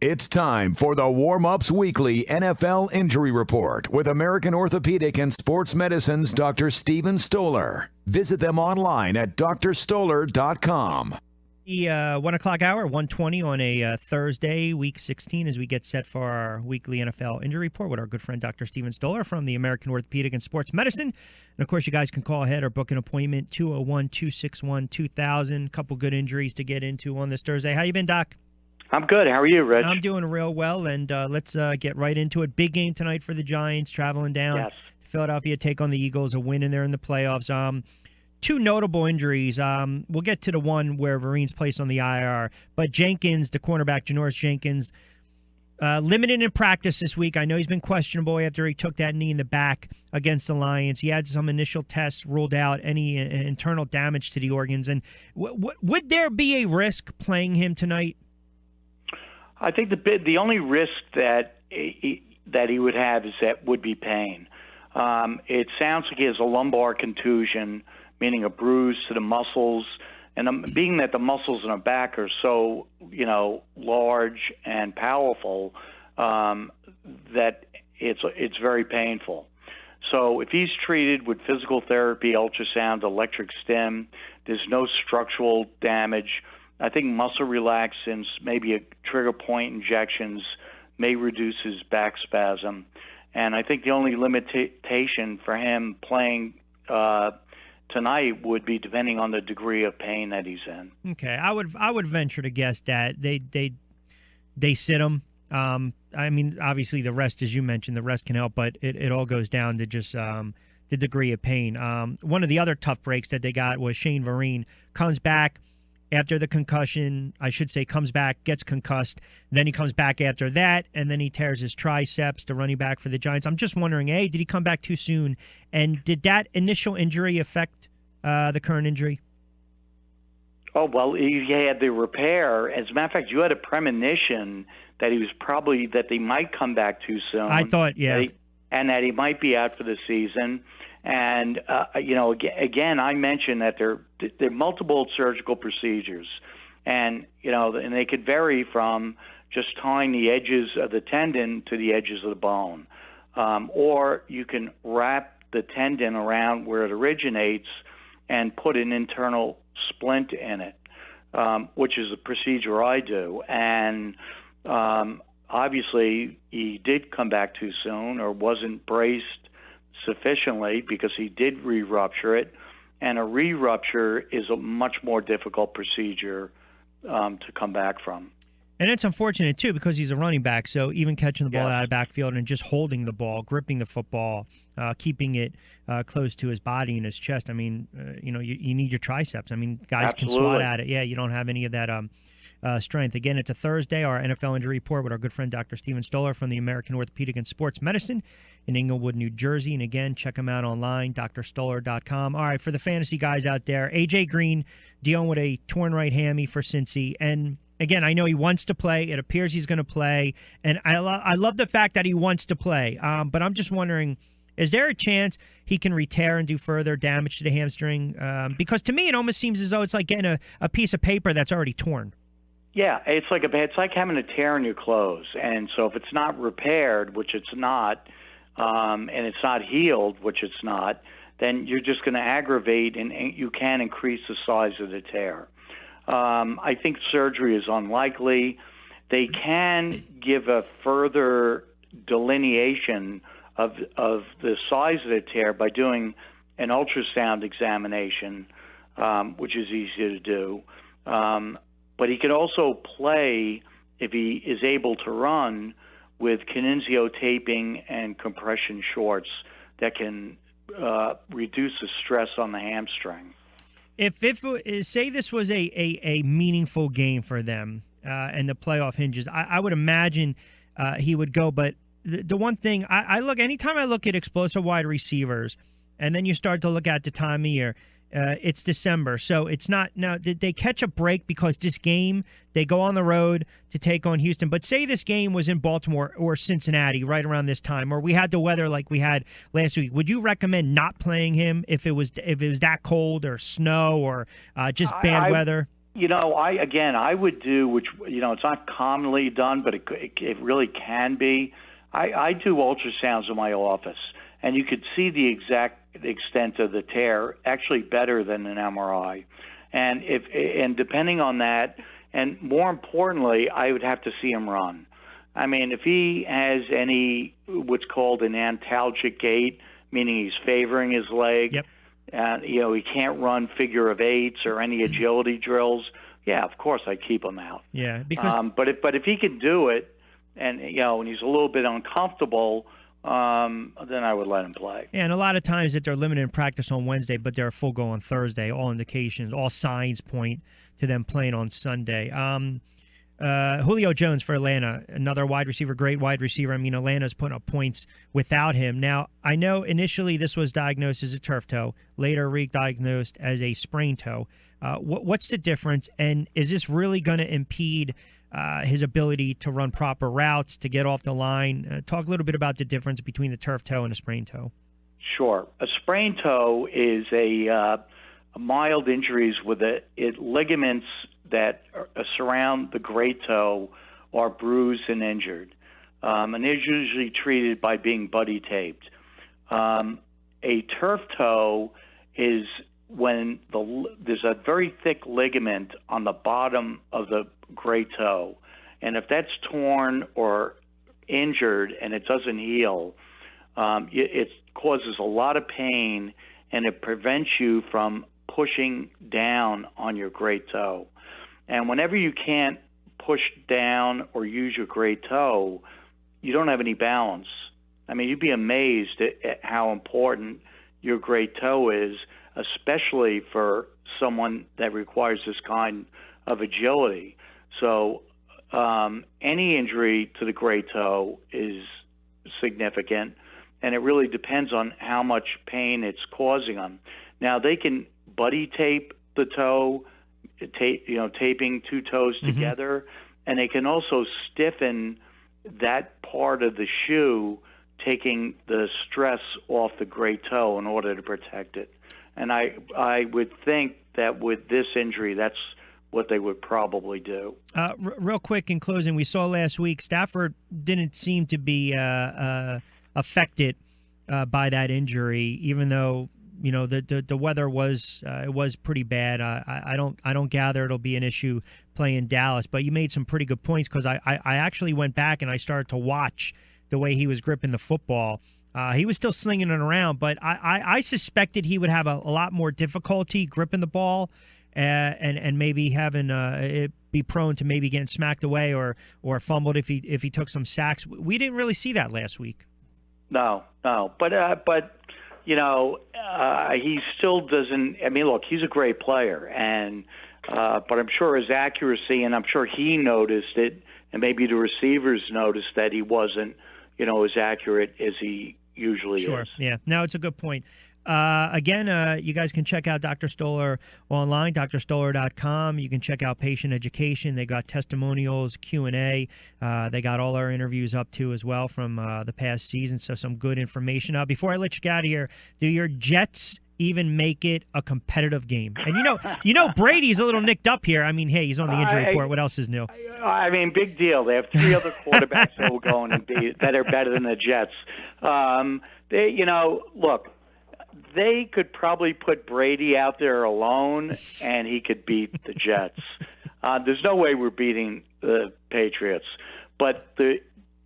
It's time for the Warm-Ups Weekly NFL Injury Report with American Orthopedic and Sports Medicine's Dr. Steven Stoller. Visit them online at drstoller.com. The 1 o'clock hour, 1:20 on a Thursday, week 16, as we get set for our weekly NFL injury report with our good friend Dr. Steven Stoller from the American Orthopedic and Sports Medicine. And, of course, you guys can call ahead or book an appointment, 201-261-2000. A couple good injuries to get into on this Thursday. How you been, Doc? I'm good. How are you, Rich? I'm doing real well, and let's get right into it. Big game tonight for the Giants, traveling down to Philadelphia, take on the Eagles, a win in there in the playoffs. Two notable injuries. We'll get to the one where Vereen's placed on the IR, but Jenkins, the cornerback, Janoris Jenkins, limited in practice this week. I know he's been questionable after he took that knee in the back against the Lions. He had some initial tests, ruled out any internal damage to the organs. And would there be a risk playing him tonight? I think the only risk that he would have is that would be pain. It sounds like he has a lumbar contusion, meaning a bruise to the muscles, and being that the muscles in the back are so large and powerful, that it's very painful. So if he's treated with physical therapy, ultrasound, electric stim, there's no structural damage. I think muscle relaxants, maybe a trigger point injections may reduce his back spasm. And I think the only limitation for him playing tonight would be depending on the degree of pain that he's in. Okay, I would venture to guess that they sit him. I mean, obviously the rest, as you mentioned, the rest can help, but it all goes down to just the degree of pain. One of the other tough breaks that they got was Shane Vereen comes back after the concussion, comes back, gets concussed. Then he comes back after that, and then he tears his triceps, the running back for the Giants. I'm just wondering, did he come back too soon? And did that initial injury affect the current injury? Oh, well, he had the repair. As a matter of fact, you had a premonition that that they might come back too soon. I thought, yeah. And that he might be out for the season. And, again, I mentioned that there are multiple surgical procedures. And, and they could vary from just tying the edges of the tendon to the edges of the bone. Or you can wrap the tendon around where it originates and put an internal splint in it, which is a procedure I do. And obviously he did come back too soon or wasn't braced sufficiently because he did re-rupture it, and a re-rupture is a much more difficult procedure to come back from. And it's unfortunate, too, because he's a running back, so even catching the ball out of backfield and just holding the ball, gripping the football, keeping it close to his body and his chest, I mean, you need your triceps. I mean, guys can swat at it. Yeah, you don't have any of that strength. Again, it's a Thursday, our NFL injury report with our good friend Dr. Steven Stoller from the American Orthopedic and Sports Medicine in Englewood, New Jersey. And again, check him out online, drstoller.com. All right, for the fantasy guys out there, A.J. Green dealing with a torn right hammy for Cincy. And again, I know he wants to play. It appears he's going to play. And I love the fact that he wants to play. But I'm just wondering, is there a chance he can re-tear and do further damage to the hamstring? Because to me, it almost seems as though it's like getting a piece of paper that's already torn. Yeah, it's like having a tear in your clothes. And so if it's not repaired, which it's not, and it's not healed, which it's not, then you're just going to aggravate and you can increase the size of the tear. I think surgery is unlikely. They can give a further delineation of the size of the tear by doing an ultrasound examination, which is easy to do. But he could also play, if he is able to run, with kinesio taping and compression shorts that can reduce the stress on the hamstring. If say this was a meaningful game for them and the playoff hinges, I would imagine he would go. But the one thing anytime I look at explosive wide receivers, and then you start to look at the time of year, it's December, so it's not now. Did they catch a break because this game they go on the road to take on Houston? But say this game was in Baltimore or Cincinnati right around this time, or we had the weather like we had last week. Would you recommend not playing him if it was that cold or snow or just bad weather? I would do, which, it's not commonly done, but it really can be. I do ultrasounds in my office, and you could see the exact extent of the tear, actually better than an MRI. And depending on that, and more importantly, I would have to see him run. I mean, if he has any what's called an antalgic gait, meaning he's favoring his leg, yep. He can't run figure of eights or any agility drills. Yeah, of course I keep him out. Yeah, because but if he can do it, and and he's a little bit uncomfortable, then I would let him play. Yeah, and a lot of times that they're limited in practice on Wednesday, but they're full go on Thursday. All indications, all signs point to them playing on Sunday. Julio Jones for Atlanta, another wide receiver, great wide receiver. I mean, Atlanta's putting up points without him. Now, I know initially this was diagnosed as a turf toe, later re-diagnosed as a sprained toe. What's the difference, and is this really going to impede his ability to run proper routes, to get off the line? Talk a little bit about the difference between the turf toe and a sprained toe. Sure. A sprained toe is a mild injuries with ligaments that surround the great toe are bruised and injured. And they're usually treated by being buddy taped. A turf toe is when there's a very thick ligament on the bottom of the great toe. And if that's torn or injured and it doesn't heal, it causes a lot of pain, and it prevents you from pushing down on your great toe. And whenever you can't push down or use your great toe, you don't have any balance. I mean, you'd be amazed at how important your great toe is, especially for someone that requires this kind of agility. So any injury to the great toe is significant, and it really depends on how much pain it's causing them. Now, they can buddy tape the toe, taping two toes together, and they can also stiffen that part of the shoe, taking the stress off the great toe in order to protect it. And I would think that with this injury, that's what they would probably do. Real quick in closing, we saw last week Stafford didn't seem to be affected by that injury, even though the weather was pretty bad. I don't gather it'll be an issue playing Dallas, but you made some pretty good points, because I actually went back and I started to watch the way he was gripping the football. He was still slinging it around, but I suspected he would have a lot more difficulty gripping the ball, and maybe having it be prone to maybe getting smacked away or fumbled if he took some sacks. We didn't really see that last week. No, but he still doesn't. I mean, look, he's a great player, and but I'm sure his accuracy, and I'm sure he noticed it, and maybe the receivers noticed that he wasn't, as accurate as he usually Sure. is. Yeah. No, it's a good point. Again, you guys can check out Dr. Stoller online, drstoller.com. You can check out Patient Education. They got testimonials, Q&A. They got all our interviews up too as well from the past season, so some good information. Before I let you get out of here, do your Jets even make it a competitive game? And Brady's a little nicked up here. I mean, hey, he's on the injury report. What else is new? I mean, big deal. They have three other quarterbacks that will go in and that are better than the Jets. Look, they could probably put Brady out there alone, and he could beat the Jets. There's no way we're beating the Patriots. But the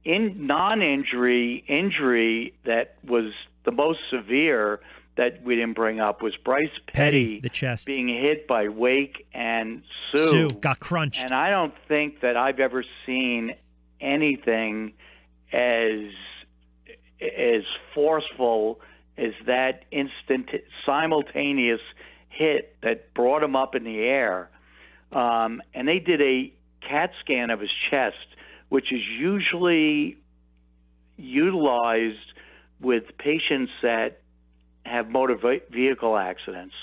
non-injury injury that was the most severe that we didn't bring up was Bryce Petty, the chest, being hit by Wake and Sue got crunched. And I don't think that I've ever seen anything as forceful as that simultaneous hit that brought him up in the air. And they did a CAT scan of his chest, which is usually utilized with patients that have motor vehicle accidents.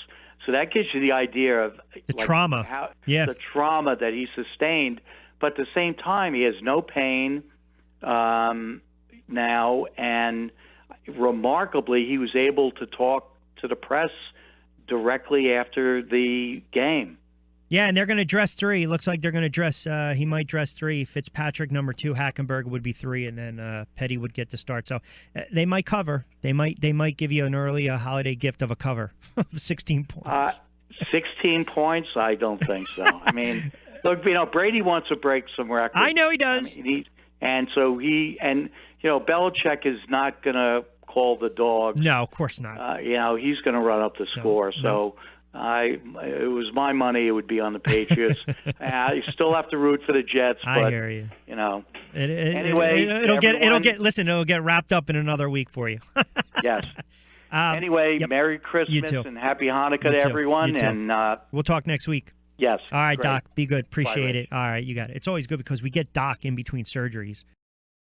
So that gives you the idea of the trauma. The trauma that he sustained. But at the same time, he has no pain now, and remarkably, he was able to talk to the press directly after the game. Yeah, and they're going to dress 3. Looks like they're going to dress. He might dress 3. Fitzpatrick number 2. Hackenberg would be 3, and then Petty would get to start. So they might cover. They might give you an early holiday gift of a cover of 16 points. 16 points? I don't think so. I mean, look, Brady wants to break some records. I know he does. I mean, Belichick is not going to call the dogs. No, of course not. He's going to run up the score. No. So. It was my money. It would be on the Patriots. You still have to root for the Jets. But, I hear you. Anyway, it'll get wrapped up in another week for you. Yes. Anyway, yep. Merry Christmas and Happy Hanukkah to everyone. And we'll talk next week. Yes. All right, great. Doc. Be good. Appreciate Bye, it. All right, you got it. It's always good because we get Doc in between surgeries.